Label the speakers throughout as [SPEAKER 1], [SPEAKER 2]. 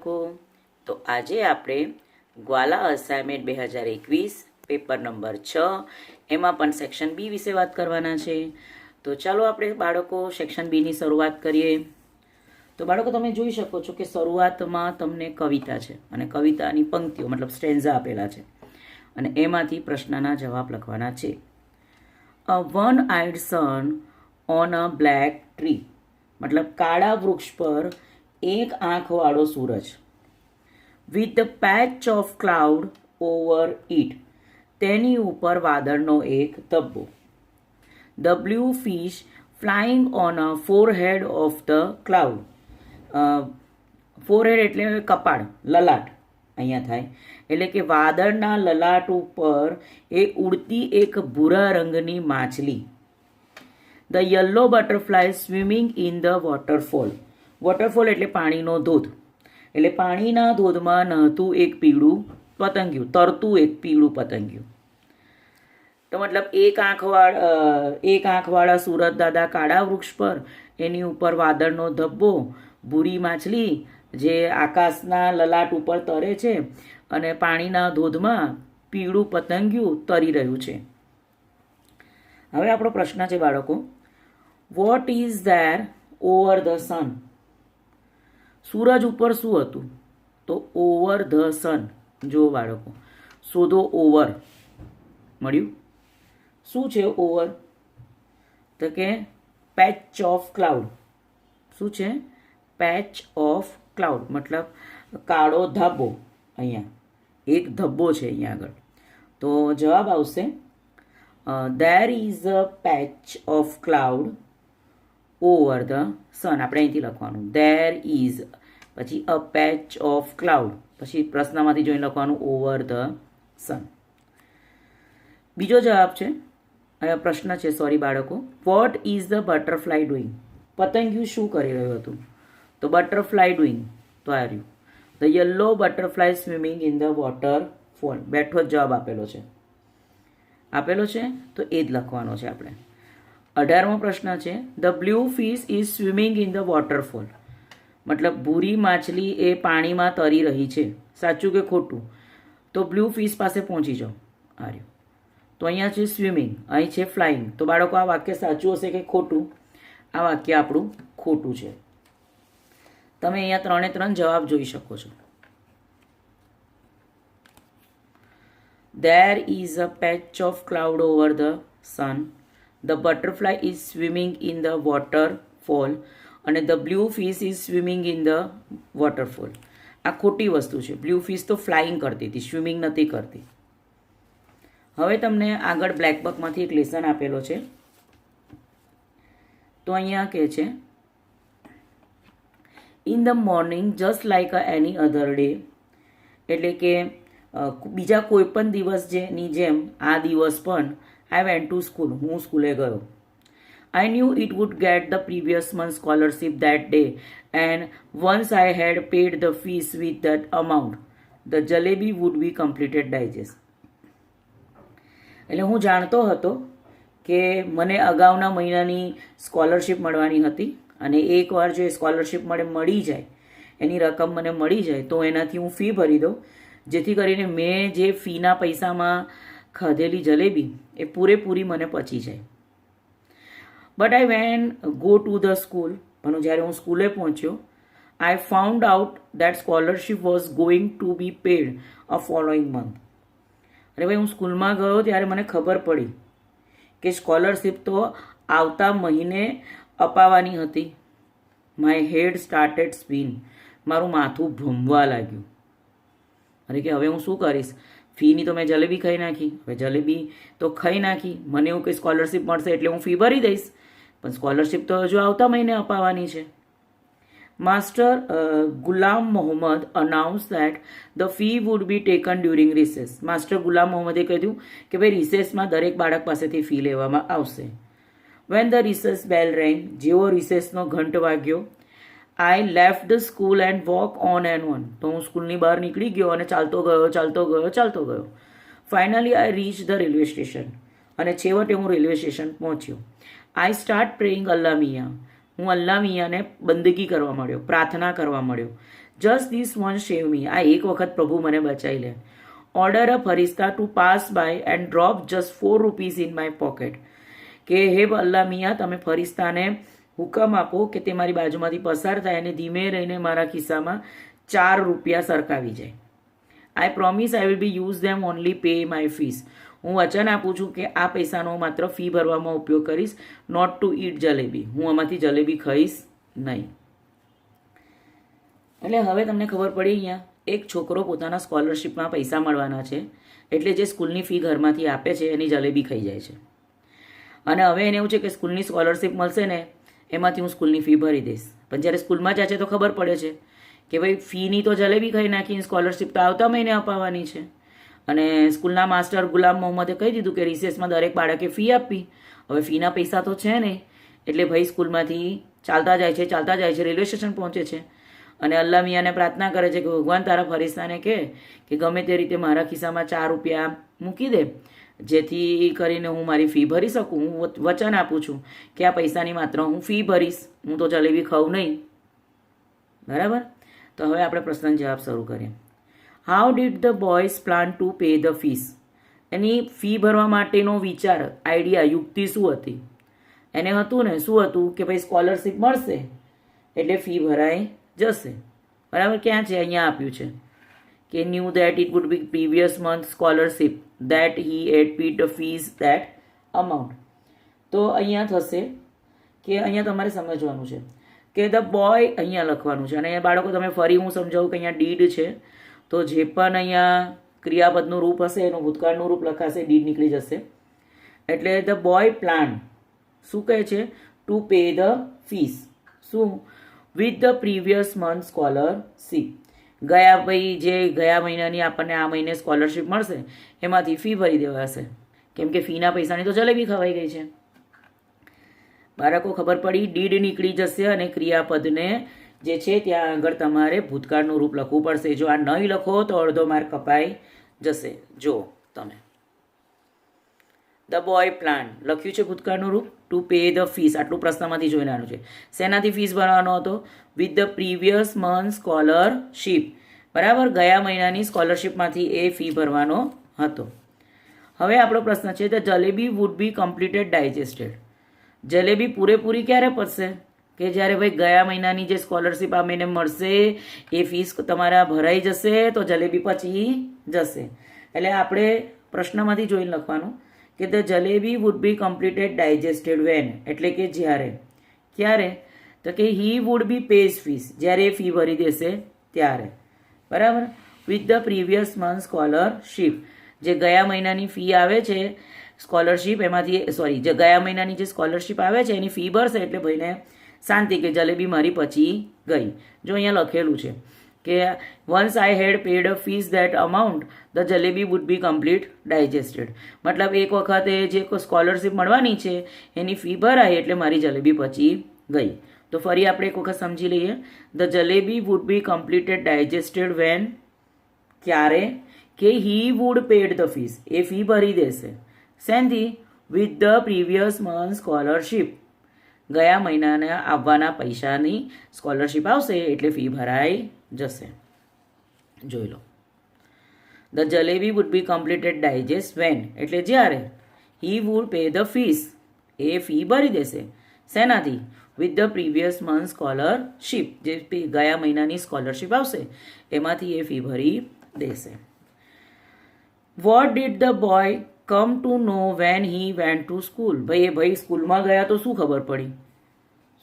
[SPEAKER 1] બાળકો, તો આજે આપણે ગ્વાલા અસાઇનમેન્ટ 2021 પેપર નંબર 6 એમાં પણ સેક્શન બી વિશે વાત કરવાના છે. તો ચાલો આપણે બાળકો સેક્શન બીની શરૂઆત કરીએ. તો બાળકો તમે જોઈ શકો છો કે શરૂઆતમાં તમને કવિતા છે અને કવિતાની પંક્તિઓ મતલબ સ્ટેન્ઝા આપેલા છે અને એમાંથી પ્રશ્નના જવાબ લખવાના છે. A one eyed sun on a black tree, મતલબ કાળા વૃક્ષ પર એક આંખવાળો સૂરજ. With the patch of cloud over it, તેની ઉપર વાદળનો એક ધબ્બો. The blue fish flying on a forehead of the cloud. Forehead એટલે કપાળ, લલાટ અહીંયા થાય, એટલે કે વાદળના લલાટ ઉપર એ ઉડતી એક ભૂરા રંગની માછલી. The yellow butterfly swimming in the waterfall. Waterfall એટલે પાણીનો ધોધ, એટલે પાણીના ધોધમાં નહાતું એક પીળું પતંગિયું, તરતું એક પીળું પતંગિયું. તો મતલબ એક આંખવાળા સુરત દાદા કાળા વૃક્ષ પર, એની ઉપર વાદળનો ધબ્બો, ભૂરી માછલી જે આકાશના લલાટ ઉપર તરે છે અને પાણીના ધોધમાં પીળું પતંગિયું તરી રહ્યું છે. હવે આપણો પ્રશ્ન છે બાળકો, what is there over the sun? સૂરજ ઉપર શું હતું? તો ઓવર ધ સન. જુઓ બાળકો, શોધો ઓવર. મળ્યું. શું છે ઓવર? તો કે પેચ ઓફ ક્લાઉડ. શું છે? પેચ ઓફ ક્લાઉડ મતલબ કાળો ધાબો. અહીંયા એક ધબ્બો છે અહીંયા આગળ. તો જવાબ આવશે there is a patch of cloud over the સન. આપણે અહીંથી લખવાનું ધેર ઇઝ, પછી અ પેચ ઓફ ક્લાઉડ, પછી પ્રશ્નમાંથી જોઈને લખવાનું ઓવર ધ સન. બીજો જવાબ છે, પ્રશ્ન છે સોરી બાળકો, what is the butterfly doing? પતંગિયું શું કરી રહ્યું હતું? તો બટરફ્લાય ડુઈંગ તો આ રહ્યું. The yellow butterfly swimming in the waterfall. બેઠો જ જવાબ આપેલો છે તો એ જ લખવાનો છે આપણે. 18મો પ્રશ્ન છે, the blue fish is swimming in the waterfall. મતલબ ભૂરી માછલી એ પાણીમાં તરી રહી છે. સાચું કે ખોટું? તો બ્લુ ફિશ પાસે પહોંચી જાઓ. આ રહ્યું. તો અહીંયા છે સ્વિમિંગ, અહીં છે ફ્લાઇંગ. તો બાળકો આ વાક્ય સાચું હશે કે ખોટું? આ વાક્ય આપણું ખોટું છે. તમે અહીંયા 3 જવાબ જોઈ શકો છો. There is a patch of cloud over the sun. The butterfly is swimming in the waterfall. અને the blue fish is swimming in the waterfall. આ ખોટી વસ્તુ છે. બ્લુ ફિશ તો ફ્લાઇંગ કરતી હતી, સ્વિમિંગ નથી કરતી. હવે તમને આગળ બ્લેક બકમાંથી એક લેસન આપેલો છે. તો અહીંયા કહે છે, in the morning just like any other day, એટલે કે બીજા કોઈ પણ દિવસ જેની જેમ આ દિવસ પણ આઈ વેન્ટ ટુ સ્કૂલ, હું સ્કૂલે ગયો. I knew it would get the previous month scholarship that day and once I had paid the fees with that amount the jalebi would be completed digest. એટલે હું જાણતો હતો કે મને અગાઉના મહિનાની સ્કોલરશીપ મળવાની હતી અને એકવાર જો એ સ્કોલરશીપ મળી જાય, એની રકમ મને મળી જાય તો એનાથી હું ફી ભરી દઉં, જેથી કરીને મેં જે ફીના પૈસામાં ખાધેલી જલેબી એ પૂરેપૂરી મને પચી જાય. But I when go to the school, પણ જ્યારે હું સ્કૂલે પહોંચ્યો, I found out that scholarship was going to be paid a following month. અરે ભાઈ, હું સ્કૂલમાં ગયો ત્યારે મને ખબર પડી કે સ્કોલરશીપ તો આવતા મહિને અપાવવાની હતી. My head started spin. મારું માથું ભમવા લાગ્યું. અરે કે હવે હું શું કરીશ? ફીની તો મેં જલેબી ખાઈ નાખી. હવે જલેબી તો ખાઈ નાખી, મને એવું કે સ્કોલરશીપ મળશે એટલે હું ફી ભરી દઈશ, પણ સ્કોલરશીપ તો હજુ આવતા મહિને અપાવવાની છે. Master Gulam Mohammad announce that the fee would be taken during recess. Master Gulam મોહમ્મદે કહ્યું કે ભાઈ રિસેસમાં દરેક બાળક પાસેથી ફી લેવામાં આવશે. When the recess bell rang, જેવો રિસેસનો ઘંટ વાગ્યો, I left the school and walk on and on. તો હું સ્કૂલની બહાર નીકળી ગયો અને ચાલતો ગયો. Finally I reach the railway station. અને છેવટે હું રેલવે સ્ટેશન પહોંચ્યો. I start praying Allah Mian. હું અલ્લાહ મિયાને બંદગી કરવા માંડ્યો, પ્રાર્થના કરવા માંડ્યો. Just this one save me, આ એક વખત પ્રભુ મને બચાવી લે. Order a farishta to pass by and drop just 4 rupees in my pocket, કે હે અલ્લાહ મિયા, તમે ફરિશ્તાને હુકમ આપો કે તે મારી બાજુમાંથી પસાર થાય અને ધીમે રહીને મારા ખિસ્સામાં 4 રૂપિયા સરકાવી જાય. આઈ promise I will be use them only pay my fees, હું વચન આપું છું કે આ પૈસાનો માત્ર ફી ભરવામાં ઉપયોગ કરીશ, નોટ ટુ ઈટ જલેબી, હું આમાંથી જલેબી ખાઈશ નહીં. એટલે હવે તમને ખબર પડી, અહીંયા એક છોકરો પોતાના સ્કોલરશિપમાં પૈસા મળવાના છે એટલે જે સ્કૂલની ફી ઘરમાંથી આપે છે એની જલેબી ખાઈ જાય છે. અને હવે એને એવું છે કે સ્કૂલની સ્કોલરશિપ મળશે ને એમાંથી હું સ્કૂલની ફી ભરી દઈશ. પણ જ્યારે સ્કૂલમાં જાય છે તો ખબર પડે છે કે ભાઈ ફીની તો જલેબી ખાઈ નાખી, સ્કોલરશિપ તો આવતા મહિને અપાવવાની છે. અને સ્કૂલના માસ્ટર ગુલામ મોહમ્મદે કહી દીધું કે રિસેસમાં દરેક બાળકે ફી આપવી. હવે ફીના પૈસા તો છે નહીં, એટલે ભાઈ સ્કૂલમાંથી ચાલતા જાય છે, રેલવે સ્ટેશન પહોંચે છે અને અલ્લાહ મિયાને પ્રાર્થના કરે છે કે ભગવાન તારા ફરિશ્તાને કહે કે ગમે તે રીતે મારા ખિસ્સામાં 4 રૂપિયા મૂકી દે, જેથી કરીને હું મારી ફી ભરી શકું. હું વચન આપું છું કે આ પૈસાની માત્ર હું ફી ભરીશ, હું તો જલેબી ખાઉં નહીં. બરાબર? તો હવે આપણે પ્રશ્ન જવાબ શરૂ કરીએ. How did the boys plan to pay the fees? Any fee ભરવા માટેનો વિચાર, આઈડિયા, યુક્તિ શું હતી? એને હતું ને, શું હતું કે ભાઈ સ્કોલરશિપ મળશે એટલે ફી ભરાઈ જશે. બરાબર? ક્યાં છે? અહીંયા આપ્યું છે કે knew that it would be previous month scholarship that he had paid the fees that amount. તો અહીંયા થશે કે અહીંયા તમારે સમજવાનું છે કે ધ બોય અહીંયા લખવાનું છે. અને અહીંયા બાળકો તમે ફરી હું સમજાવું કે અહીંયા ડીડ છે, તો જે પણ અહીંયા ક્રિયાપદનું રૂપ હશે એનું ભૂતકાળનું રૂપ લખાશે, ડીડ નીકળી જશે. એટલે ધ બોય પ્લાન શું કહે છે? To pay the fees. શું? With the previous month scholarship. ગયા મહિનાની આપણને આ મહિને સ્કોલરશીપ મળશે એમાંથી ફી ભરી દેવાશે, કેમ કે ફીના પૈસાની તો જલેબી ખવાઈ ગઈ છે. બાળકો ખબર પડી? ડીડ નીકળી જશે અને ક્રિયાપદને જે છે ત્યાં આગળ તમારે ભૂતકાળનું રૂપ લખવું પડશે. જો આ નહીં લખો તો અડધો માર્ક કપાઈ જશે. જો તમે ધ બોય પ્લાન લખ્યું છે ભૂતકાળનું રૂપ, ટુ પે ધ ફીસ આટલું પ્રશ્નમાંથી જોઈને આવ્યું છે. શેનાથી ફીસ ભરવાનો હતો? With the previous month scholarship. બરાબર? ગયા મહિનાની સ્કોલરશીપમાંથી એ ફી ભરવાનો હતો. હવે આપણો પ્રશ્ન છે the jalebi would be completed digested. Jalebi પૂરેપૂરી ક્યારે પચશે? કે જ્યારે ભાઈ ગયા મહિનાની જે સ્કોલરશીપ આ મહિને મળશે એ ફીસ તમારા ભરાઈ જશે તો જલેબી પચી જશે. એટલે આપણે પ્રશ્નમાંથી જોઈને લખવાનું કે the jalebi would be completed digested when, એટલે કે જ્યારે. ક્યારે? તો કે he would be pays fees, જ્યારે એ ફી ભરી દેશે ત્યારે. બરાબર? With the previous month scholarship, જે ગયા મહિનાની ફી આવે છે સ્કોલરશીપ એમાંથી, જે ગયા મહિનાની જે સ્કોલરશીપ આવે છે એની ફી ભરશે એટલે ભાઈને શાંતિ કે જલેબી મારી પચી ગઈ. જો અહીંયા લખેલું છે કે once I had paid a fees that amount the jalebi would be complete digested. મતલબ એક વખતે જે સ્કોલરશીપ મળવાની છે એની ફી ભરાય એટલે મારી જલેબી પચી ગઈ. તો ફરી આપણે એક વખત સમજી લઈએ. The jalebi would be completed digested when, ક્યારે? કે he would paid the fees, એ ફી ભરી દેશે. શેનથી? With the previous month scholarship, ગયા મહિનાના આવવાના પૈસાની સ્કોલરશીપ આવશે એટલે ફી ભરાઈ જશે. જોઈ લો. The jalebi would be completed digest when, એટલે જ્યારે he would pay the fees, એ ફી ભરી દેશે. શેનાથી? With the previous month scholarship, જે ગયા મહિનાની સ્કોલરશીપ આવશે એમાંથી એ ફી ભરી દેશે. What did the boy come to know when he went to school? ભાઈ સ્કૂલમાં ગયા તો શું ખબર પડી?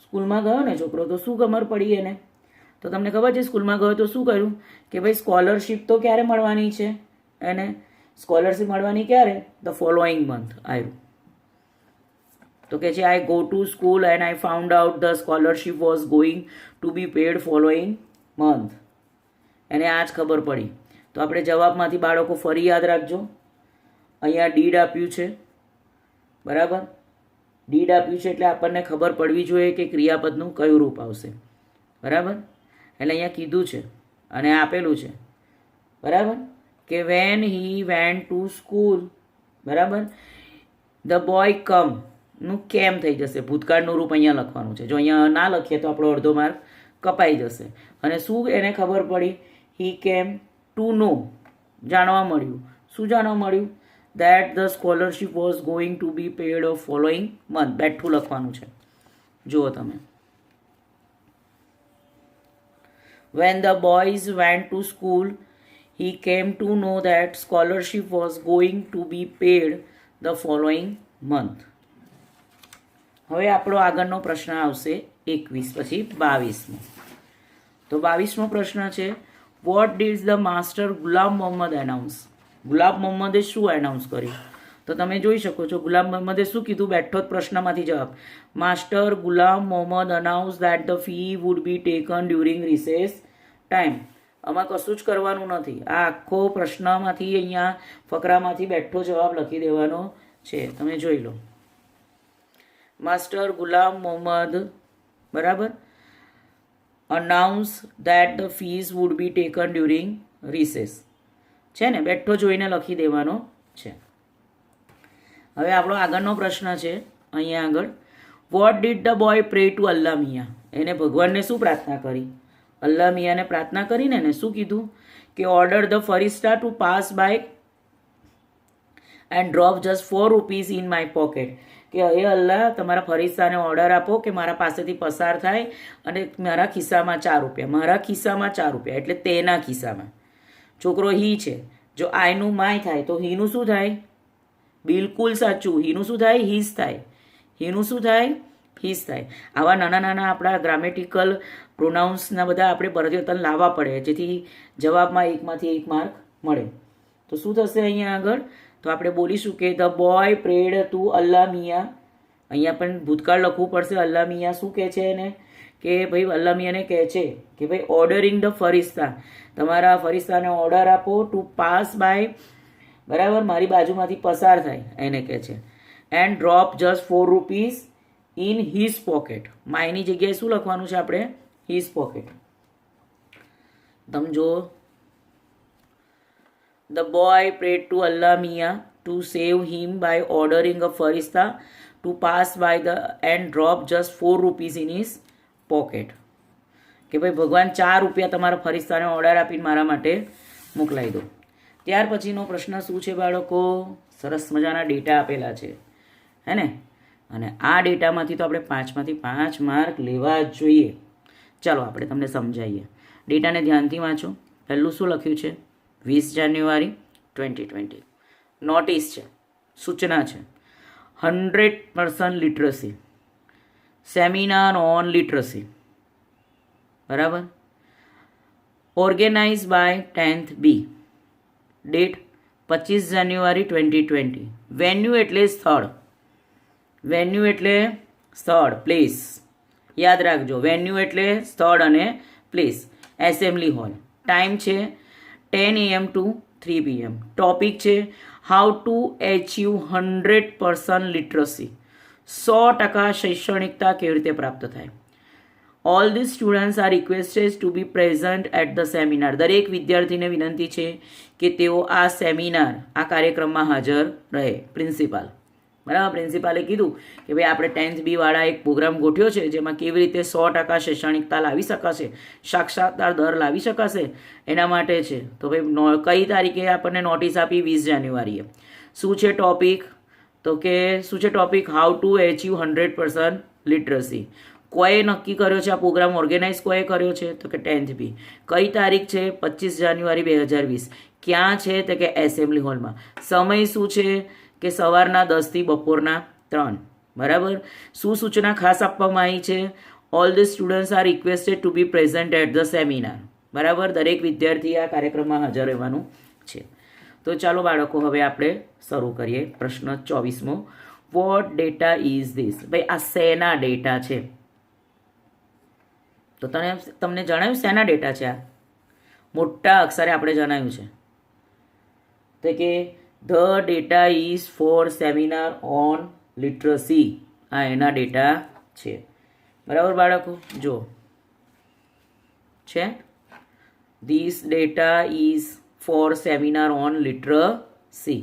[SPEAKER 1] સ્કૂલમાં ગયો ને છોકરો તો શું ખબર પડી એને? તો તમને ખબર છે સ્કૂલમાં ગયો તો શું કર્યું કે ભાઈ સ્કોલરશીપ તો ક્યારે મળવાની છે એને? સ્કોલરશીપ મળવાની ક્યારે? The following month. આવ્યું તો કે છે I go to school and I found out the scholarship was going to be pad following month. એને આ જ ખબર પડી. તો આપણે જવાબમાંથી બાળકો ફરી યાદ રાખજો. અહીંયા ડીડ આપ્યું છે, બરાબર? ડીડ આપ્યું છે એટલે આપણને ખબર પડવી જોઈએ કે ક્રિયાપદનું કયું રૂપ આવશે. બરાબર? એટલે અહીંયા કીધું છે અને આપેલું છે. બરાબર? કે van he went to school. બરાબર? ધ બોય કમ નું કેમ થઈ જશે, ભૂતકાળનું રૂપ અહીંયા લખવાનું છે. જો અહીંયા ના લખીએ તો આપણો અડધો માર્ક કપાઈ જશે. અને શું એને ખબર પડી? હી કેમ ટુ નો, જાણવા મળ્યું. શું જાણવા મળ્યું? That the scholarship was going to be pad of following month. બેઠું લખવાનું છે, જુઓ તમે. When the boys went to school, he came to know that scholarship was going to be paid the following month. હવે આપણો આગળનો પ્રશ્ન આવશે 21 પછી 22મો. તો 22મો પ્રશ્ન છે, vote did the master Gulam Mohammad announce? ગુલામ મોહમ્મદે શું એનાઉન્સ કર્યું? તો તમે જોઈ શકો છો ગુલામ મોહમ્મદે શું કીધું? બેઠો જ પ્રશ્નમાંથી જવાબ. Master Gulam Mohammad announce that the fee would be taken during recess time. આમાં કશું જ કરવાનું નથી. આ આખો પ્રશ્નમાંથી અહીંયા ફકરામાંથી બેઠો જવાબ લખી દેવાનો છે. તમે જોઈ લો. માસ્ટર ગુલામ મોહમ્મદ, બરાબર, announce that the fees wood be taken during recess છે ને, બેઠો જોઈને લખી દેવાનો છે. હવે આપણો આગળનો પ્રશ્ન છે અહીંયા આગળ, what did the boy pray to Allah Miya? એને ભગવાનને શું પ્રાર્થના કરી? અલ્લાહ મિયાને પ્રાર્થના કરીને એને શું કીધું કે ઓર્ડર ધ ફરિસ્તા to pass by and drop just 4 rupees in my pocket. કે હે અલ્લાહ, તમારા ફરિસ્તાને ઓર્ડર આપો કે મારા પાસેથી પસાર થાય અને મારા ખિસ્સામાં 4 રૂપિયા, મારા ખિસ્સામાં 4 રૂપિયા એટલે તેના ખિસ્સામાં. છોકરો હી છે, જો આઈનું માય થાય તો હીનું શું થાય? બિલકુલ સાચું, હીનું શું થાય? હીઝ થાય. હીનું શું થાય? હીઝ થાય. આવા નાના નાના આપણા ગ્રામેટિકલ પ્રોનાઉન્સના બધા આપણે પરિવર્તન લાવવા પડે જેથી જવાબમાં એકમાંથી 1 માર્ક મળે. તો શું થશે અહીંયા આગળ? તો આપણે બોલીશું કે the boy prayed to Allah મિયા. અહીંયા પણ ભૂતકાળ લખવું પડશે. અલ્લાહ મિયા શું કહે છે એને? કે ભાઈ અલ્લાહ મિયાને કહે છે કે ભાઈ ઓર્ડરિંગ ધ ફરિસ્તા, તમારા ફરિસ્તાને ઓર્ડર આપો ટુ પાસ બાય, બરાબર, મારી બાજુમાંથી પસાર થાય એને કહે છે. And drop just 4 rupees in his pocket. માયની જગ્યાએ શું લખવાનું છે આપણે? His pocket. તમે જો, the boy prayed to Allah Miya to save him by ordering a ફરિસ્તા to pass by the and drop just 4 rupees in his pocket. કે ભાઈ ભગવાન 4 રૂપિયા તમારા ફરિસ્તાને ઓર્ડર આપીને મારા માટે મોકલાવી દો. ત્યાર પછીનો પ્રશ્ન શું છે બાળકો? સરસ મજાના ડેટા આપેલા છે, હે ને? અને આ ડેટામાંથી તો આપણે 5માંથી 5 માર્ક લેવા જ જોઈએ. ચાલો આપણે તમને સમજાવીએ. ડેટાને ધ્યાનથી વાંચો. પહેલું શું લખ્યું છે? 20 જાન્યુઆરી 2020. નોટિસ છે, સૂચના છે. 100% લિટરસી, સેમિનાર ઓન લિટરસી, બરાબર, organise by 10th B. Date 25 January 2020. Venue એટલે સ્થળ, વેન્યુ એટલે સ્થળ, પ્લેસ. યાદ રાખજો, વેન્યુ એટલે સ્થળ અને પ્લેસ. Assembly hall. ટાઈમ છે 10 AM ટુ 3 PM. ટોપિક છે હાઉ ટુ એચીવ 100% લિટરસી. 100% શૈક્ષણિકતા કેવી રીતે પ્રાપ્ત થાય. All the students are requested to be present at the seminar. દરેક વિદ્યાર્થીને વિનંતી છે કે તેઓ આ સેમિનાર, આ કાર્યક્રમમાં હાજર રહે. પ્રિન્સિપાલ, બરાબર, પ્રિન્સિપાલે કીધું કે ભાઈ આપણે 10th B વાળા એક પ્રોગ્રામ ગોઠવ્યો છે જેમાં કેવી રીતે 100% શૈક્ષણિકતા લાવી શકાશે, સાક્ષરતા દર લાવી શકાશે, એના માટે છે. તો ભાઈ કઈ તારીખે આપણને નોટિસ આપી? 20 જાન્યુઆરીએ. શું છે ટોપિક? તો કે શું છે topic? How to achieve 100% literacy. કોએ નક્કી કર્યો છે આ પ્રોગ્રામ? ઓર્ગેનાઇઝ કોએ કર્યો છે? તો કે 10th B. કઈ તારીખ છે? 25 જાન્યુઆરી 2020. ક્યાં છે? તો કે એસેમ્બલી હોલમાં. સમય શું છે? કે સવારના 10 થી બપોરના 3. બરાબર. શું સૂચના ખાસ આપવામાં આવી છે? All the students are requested to be present at the seminar. બરાબર, દરેક વિદ્યાર્થી આ કાર્યક્રમમાં હાજર રહેવાનું છે. તો ચાલો બાળકો હવે આપણે શરૂ કરીએ. પ્રશ્ન 24મો. What data is this? ભાઈ આ શેના ડેટા છે? તો તમને જણાવ્યું શેના ડેટા છે? આ મોટા અક્ષરે આપણે જણાવ્યું છે તો કે the data is four seminar on literacy. આ એના ડેટા છે. બરાબર બાળકો, જો છે this data is four seminar on literacy.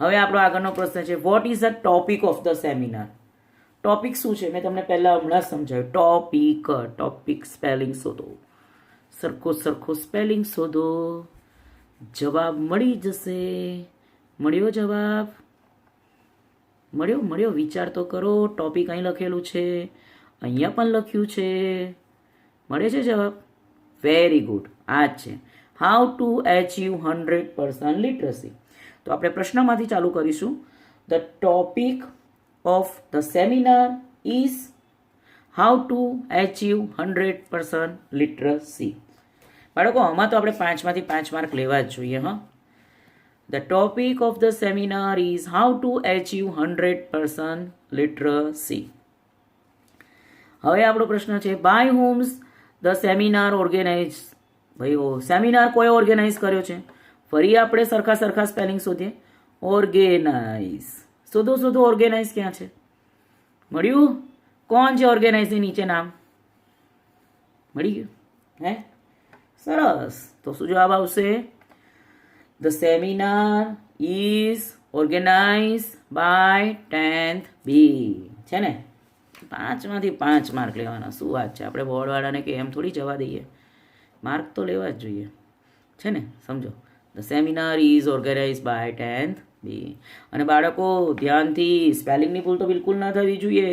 [SPEAKER 1] હવે આપણો આગળનો પ્રશ્ન છે, vote is the topic of the seminar? Topic શું છે મેં તમને પહેલાં હમણાં જ સમજાવ્યું. ટોપિક સ્પેલિંગ શોધો, સરખો સ્પેલિંગ શોધો, જવાબ મળી જશે. મળ્યો જવાબ? મળ્યો? વિચાર તો કરો. ટોપિક અહીં લખેલું છે, અહીંયા પણ લખ્યું છે. મળે છે જવાબ? Very good. આ જ છે હાઉ ટુ એચીવ 100% લિટરસી. તો આપણે પ્રશ્નમાંથી ચાલુ કરીશું. The topic of the seminar is how to achieve 100% literacy. બાળકો આમાં તો આપણે 5માંથી 5 માર્ક લેવા જ જોઈએ. હા, the topic of the seminar is how to achieve 100% literacy. હવે આપણો પ્રશ્ન છે by whom's the seminar organise. ભાઈ સેમિનાર કોઈ ઓર્ગેનાઇઝ કર્યો છે? ફરી આપણે સરખા સ્પેલિંગ શોધીએ. ઓર્ગેનાઇઝ. શોધો ઓર્ગેનાઇઝ ક્યાં છે? મળ્યું? કોણ છે ઓર્ગેનાઇઝની નીચે નામ? મળી ગયું? હે, સરસ. તો શું જવાબ આવશે? The seminar is organise by 10th B. છે ને? 5માંથી 5 માર્ક લેવાના. શું વાત છે? આપણે બોર્ડવાળાને કે એમ થોડી જવા દઈએ, માર્ક તો લેવા જ જોઈએ. છે ને? સમજો, the seminar is organise by 10th B. અને બાળકો ધ્યાનથી, સ્પેલિંગની ભૂલ તો બિલકુલ ના થવી જોઈએ.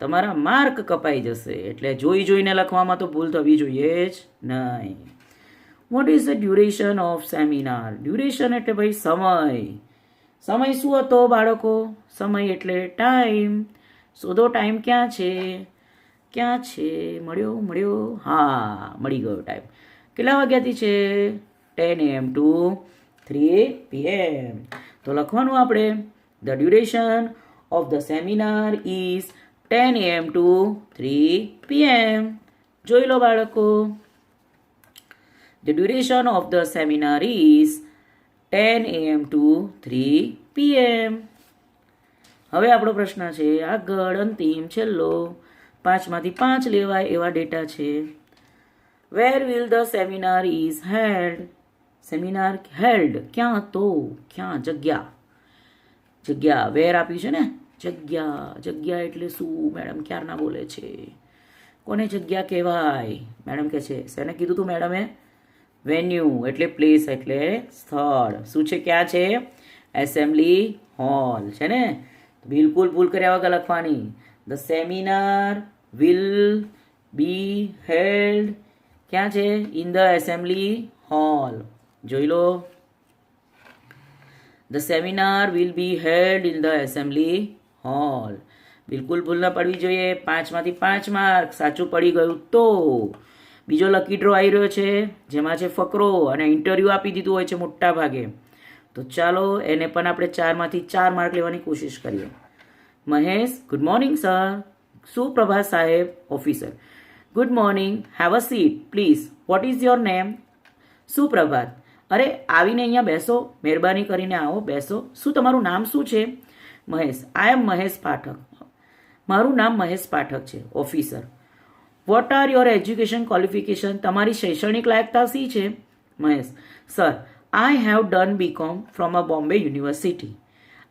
[SPEAKER 1] તમારા માર્ક કપાઈ જશે. એટલે જોઈને લખવામાં તો ભૂલ થવી જોઈએ જ નહીં. Vote is the duration of seminar? Duration એટલે ભાઈ સમય. સમય શું હતો બાળકો? સમય એટલે ટાઈમ. શોધો ટાઈમ ક્યાં છે? મળ્યો? હા, મળી ગયો ટાઈમ. કેટલા વાગ્યાથી છે? 10 AM to 3 PM. તો લખવાનું આપણે the duration of the seminar is 10 AM to 3 PM. જોઈ લો બાળકો, the duration of the seminar is 10 AM to 3 PM. હવે આપણો પ્રશ્ન છે આગળ, અંતિમ છેલ્લો. 5માંથી 5 લેવાય એવા ડેટા છે. Where will the seminar is held? Seminar held ક્યાં હતો? ક્યાં? જગ્યા. વેર આપ્યું છે ને? જગ્યા એટલે શું? મેડમ ક્યારના બોલે છે. કોને જગ્યા કહેવાય? મેડમ કહે છે. શેને કીધું તું મેડમે? વેન્યુ એટલે પ્લેસ એટલે સ્થળ. શું છે? ક્યાં છે? Assembly hall. છે ને? બિલકુલ ભૂલ કર્યા વગર લખવાની. The seminar will be held ક્યાં છે? In the assembly hall. જોઈ લો, the seminar will be held in the assembly hall. બિલકુલ ભૂલ ના પડવી જોઈએ. 5માંથી 5 માર્ક. સાચું પડી ગયું તો. બીજો લકી ડ્રો આવી રહ્યો છે, જેમાં છે ફકરો, અને ઇન્ટરવ્યૂ આપી દીધું હોય છે મોટા ભાગે. તો ચાલો એને પણ આપણે 4માંથી 4 માર્ક લેવાની કોશિશ કરીએ. Mahesh, good morning sir. સુપ્રભાત સાહેબ. Officer, good morning, have a seat please. What is your name? સુપ્રભાત, અરે આવીને અહીંયા બેસો, મહેરબાની કરીને આવો, બેસો. શું તમારું નામ શું છે? મહેશ, આઈ એમ મહેશ પાઠક. મારું નામ મહેશ પાઠક છે. Officer, what are your education qualification? તમારી શૈક્ષણિક લાયકતા શી છે? Mahesh, sir I have done BCom from a Bombay University.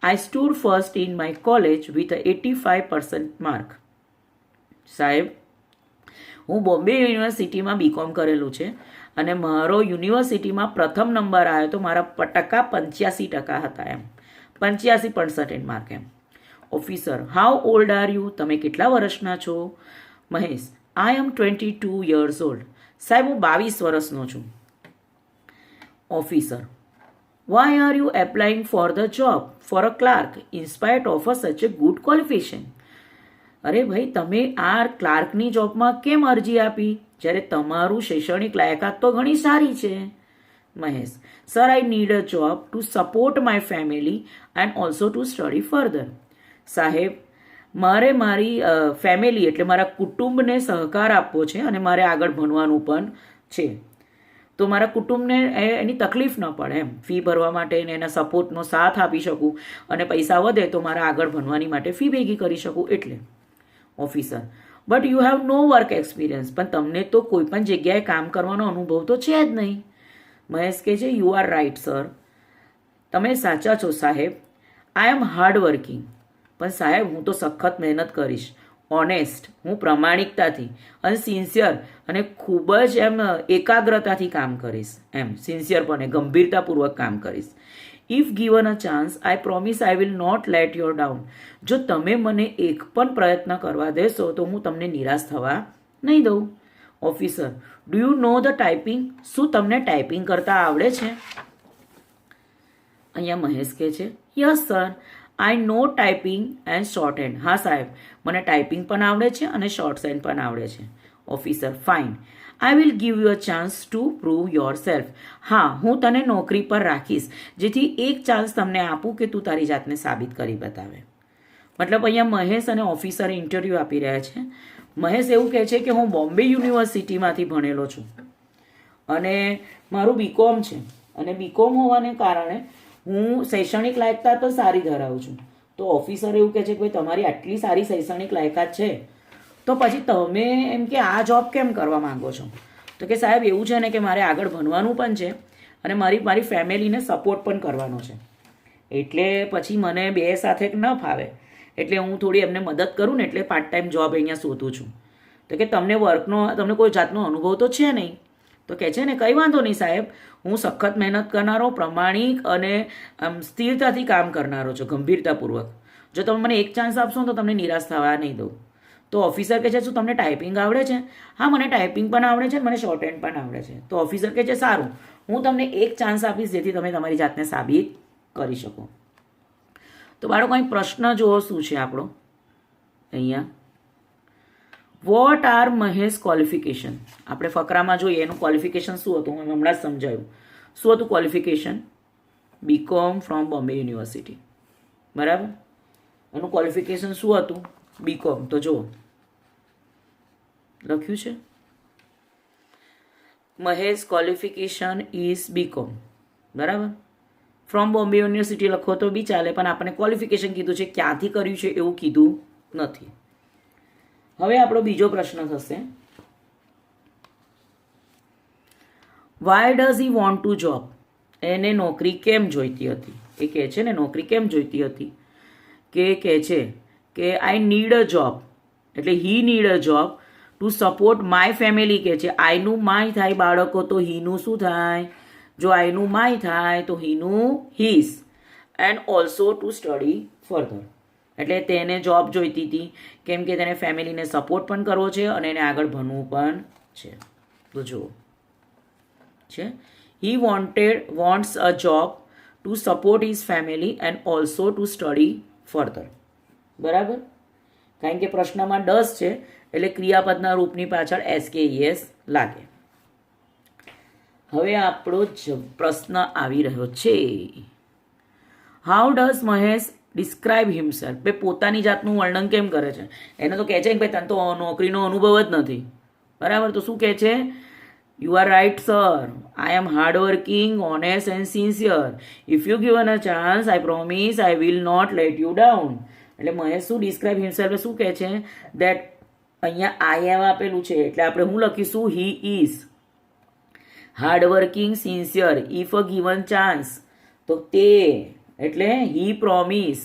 [SPEAKER 1] I stood first in my college with a 85% mark. સાહેબ, હું બોમ્બે યુનિવર્સિટીમાં બીકોમ કરેલું છે અને મારો યુનિવર્સિટીમાં પ્રથમ નંબર આવ્યો તો મારા ટકા 85% હતા. એમ 85% માર્ક. એમ. Officer, how old are you? તમે કેટલા વર્ષના છો? Mahesh, I am 22 years old. સાહેબ, હું 22 વર્ષનો છું. Officer, why are you applying for the job for a clerk in spite of such a good qualification? અરે ભાઈ, તમે આ ક્લાર્કની જોબમાં કેમ અરજી આપી જ્યારે તમારું શૈક્ષણિક લાયકાત તો ઘણી સારી છે? Mahesh, sir I need a job to support my family and also to study further. સાહેબ, મારે મારી ફેમિલી એટલે મારા કુટુંબને સહકાર આપવો છે અને મારે આગળ ભણવાનું પણ છે. તો મારા કુટુંબને એની તકલીફ ન પડે, એમ ફી ભરવા માટે એના સપોર્ટનો સાથ આપી શકું અને પૈસા વધે તો મારા આગળ ભણવાની માટે ફી ભેગી કરી શકું એટલે. Officer, but you have no work experience. પણ તમને તો કોઈ પણ જગ્યાએ કામ કરવાનો અનુભવ તો છે જ નહીં. મહેશ કહે છે, યુ આર રાઇટ સર. તમે સાચા છો સાહેબ. આઈ એમ હાર્ડ વર્કિંગ. પણ સાહેબ હું તો સખત મહેનત કરીશ, ઓનેસ્ટ હું પ્રમાણિકતાથી, અને સિન્સિયર અને ખૂબ જ એમ એકાગ્રતાથી કામ કરીશ, એમ સિન્સિયરપણે ગંભીરતાપૂર્વક કામ કરીશ. If given a chance I promise I will not let your down. જો તમે મને એક પણ પ્રયત્ન કરવા દેશો તો હું તમને નિરાશ થવા નહીં દઉં. Officer, do you know the typing? શું તમને ટાઈપિંગ કરતા આવડે છે? અહીંયા મહેશ કહે છે, yes sir, I know typing and shorthand. હા સાહેબ, મને ટાઈપિંગ પણ આવડે છે અને શોર્ટ હેન્ડ પણ આવડે છે. Officer, fine, I will give you a chance two prove your self. હા, હું તને નોકરી પર રાખીશ, જેથી એક ચાન્સ તમને આપું કે તું તારી જાતને સાબિત કરી બતાવે. મતલબ અહીંયા મહેશ અને ઓફિસર ઇન્ટરવ્યૂ આપી રહ્યા છે. મહેશ એવું કહે છે કે હું બોમ્બે યુનિવર્સિટીમાંથી ભણેલો છું અને મારું બીકોમ છે, અને બીકોમ હોવાને કારણે હું શૈક્ષણિક લાયકાત તો સારી ધરાવું છું. તો ઓફિસર એવું કહે છે કે ભાઈ તમારી આટલી સારી શૈક્ષણિક લાયકાત છે તો પછી તમે એમ કે આ જોબ કેમ કરવા માંગો છો? તો કે સાહેબ એવું છે ને કે મારે આગળ ભણવાનું પણ છે અને મારી ફેમિલીને સપોર્ટ પણ કરવાનો છે, એટલે પછી મને બે સાથે ન ફાવે, એટલે હું થોડી એમને મદદ કરું ને એટલે પાર્ટ ટાઈમ જોબ અહીંયા શોધું છું. તો કે તમને કોઈ જાતનો અનુભવ તો છે નહીં? તો કહે છે ને કંઈ વાંધો નહીં સાહેબ, હું સખત મહેનત કરનારો, પ્રમાણિક અને સ્થિરતાથી કામ કરનારો છું, ગંભીરતાપૂર્વક. જો તમે મને એક ચાન્સ આપશો તો તમને નિરાશ થવા નહીં દઉં. તો ઓફિસર કહે છે શું તમને ટાઈપિંગ આવડે છે? હા, મને ટાઈપિંગ પણ આવડે છે, મને શોર્ટ હેન્ડ પણ આવડે છે. તો ઓફિસર કહે છે સારું, હું તમને એક ચાન્સ આપીશ જેથી તમે તમારી જાતને સાબિત કરી શકો. તો બાળકો અહીં પ્રશ્ન જુઓ શું છે આપણો અહીંયા. What are Mahesh qualification? આપણે ફકરામાં જોઈએ એનું ક્વોલિફિકેશન શું હતું, હું હમણાં જ સમજાયું. શું હતું qualification? BCom from Bombay university, બરાબર. એનું ક્વોલિફિકેશન શું હતું? બીકોમ. તો જુઓ લખ્યું છે મહેશ ક્વોલિફિકેશન ઇઝ બીકોમ, બરાબર. ફ્રોમ બોમ્બે યુનિવર્સિટી લખો તો બી ચાલે, પણ આપણે ક્વોલિફિકેશન કીધું છે, ક્યાંથી કર્યું છે એવું કીધું નથી. હવે આપણો બીજો પ્રશ્ન થશે, why does he want to job? એને નોકરી કેમ જોઈતી હતી? એ કહે છે ને નોકરી કેમ જોઈતી હતી, કે કહે છે કે આઈ નીડ અ જોબ, એટલે he need a job to support my family. કહે છે આઈનું માય થાય બાળકો તો હીનું શું થાય? જો આઈનું માય થાય તો હીનું his, and also to study further. એટલે તેને જોબ જોઈતી હતી કેમ કે તેને ફેમિલીને સપોર્ટ પણ કરવો છે અને એને આગળ ભણવું પણ છે. તો જુઓ છે he wants a job to support his family and also to study further, બરાબર. કારણ કે પ્રશ્નમાં ડઝ છે એટલે ક્રિયાપદના રૂપની પાછળ SKES લાગે. હવે આપણો પ્રશ્ન આવી રહ્યો છે, how does Mahesh describe himself? ભાઈ પોતાની જાતનું વર્ણન કેમ કરે છે? એને તો કહે છે કે ભાઈ તને તો નોકરીનો અનુભવ જ નથી, બરાબર. તો શું કહે છે? You are right sir, I am hard working, honest and sincere. If you given a chance I promise I will not let you down. એટલે મહેશ શું ડિસ્ક્રાઇબ હિમસેલ્ફ શું કહે છે? દેટ અહીંયા આઈ એમ આપેલું છે એટલે આપણે શું લખીશું? He is hard working, sincere. If a given chance તો તે, એટલે he promise,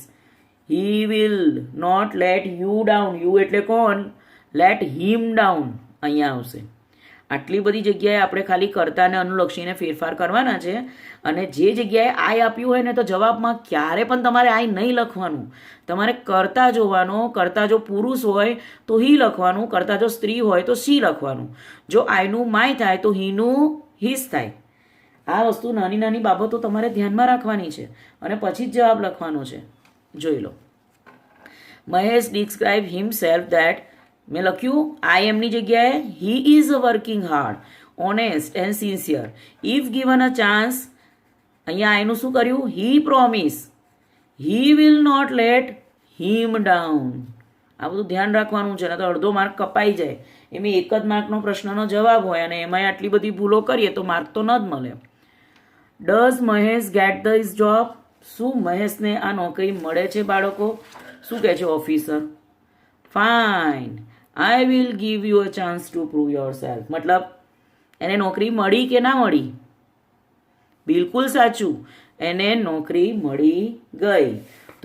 [SPEAKER 1] he will not let you down. You એટલે કોણ? લેટ હિમ ડાઉન અહીંયા આવશે. આટલી બધી જગ્યાએ આપણે ખાલી કર્તાને અનુલક્ષીને ફેરફાર કરવાના છે, અને જે જગ્યાએ આઈ આપ્યું હોય ને તો જવાબમાં ક્યારે પણ તમારે આઈ નહીં લખવાનું, તમારે કર્તા જોવાનો. કર્તા જો પુરુષ હોય તો હી લખવાનું, કર્તા જો સ્ત્રી હોય તો સી લખવાનું. જો આઈનું માય થાય તો હીનું હિસ થાય. આ વસ્તુ નાની નાની બાબતો તમારે ધ્યાનમાં રાખવાની છે અને પછી જ જવાબ લખવાનો છે. જોઈ લો, મહેશ ડિસ્ક્રાઇબ હિમસેલ્ફ દેટ, મેં લખ્યું આઈ એમની જગ્યાએ he is working hard, honest and sincere. If given a chance, અહીંયા આઈનું શું કર્યું? He promise, he will not let him down. આ બધું ધ્યાન રાખવાનું છે ને તો અડધો માર્ક કપાઈ જાય. એમાં એક જ માર્કનો પ્રશ્નનો જવાબ હોય અને એમાંય આટલી બધી ભૂલો કરીએ તો માર્ક તો ન જ મળે. Does Mahesh get this job? શું મહેશને આ નોકરી મળે છે બાળકો? શું કહે છે officer? Fine, I will give you a chance two prove your self. મતલબ એને નોકરી મળી કે ના મળી? બિલકુલ સાચું, એને નોકરી મળી ગઈ.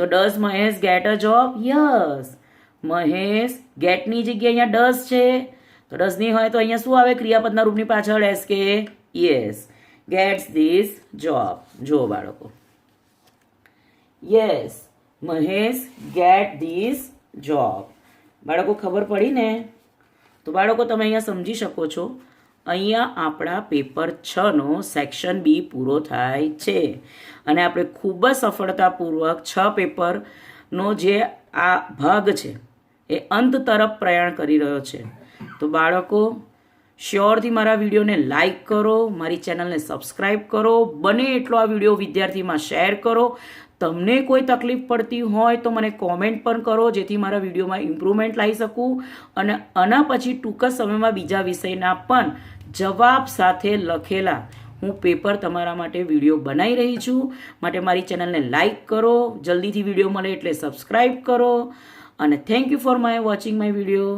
[SPEAKER 1] તો does Mahesh get a job? Yes. Mahesh ગેટની જગ્યાએ અહીંયા ડઝ છે, તો ડઝ નહીં હોય તો અહીંયા શું આવે ક્રિયાપદના રૂપની પાછળ? એસ કે? યસ. Gets this job. જો બાળકો, yes, Mahesh get this job. બાળકો ખબર પડી ને? તો બાળકો તમે અહીંયા સમજી શકો છો, અહીંયા આપણા પેપર 6નો સેક્શન બી પૂરો થાય છે અને આપણે ખૂબ જ સફળતાપૂર્વક 6 પેપરનો જે આ ભાગ છે એ અંત તરફ પ્રયાણ કરી રહ્યો છે. તો બાળકો શ્યોરથી મારા વિડીયોને લાઈક કરો, મારી ચેનલને સબસ્ક્રાઈબ કરો, બને એટલો આ વિડીયો વિદ્યાર્થીમાં શેર કરો. તમને કોઈ તકલીફ પડતી હોય તો મને કોમેન્ટ પણ કરો, જેથી મારા વિડીયોમાં ઇમ્પ્રુવમેન્ટ લાવી શકું અને આના પછી ટૂંક જ સમયમાં બીજા વિષયના પણ જવાબ સાથે લખેલા હું પેપર તમારા માટે વિડીયો બનાવી રહી છું. માટે મારી ચેનલને લાઈક કરો, જલ્દીથી વિડીયો મળે એટલે સબસ્ક્રાઈબ કરો અને thank you for watching my video.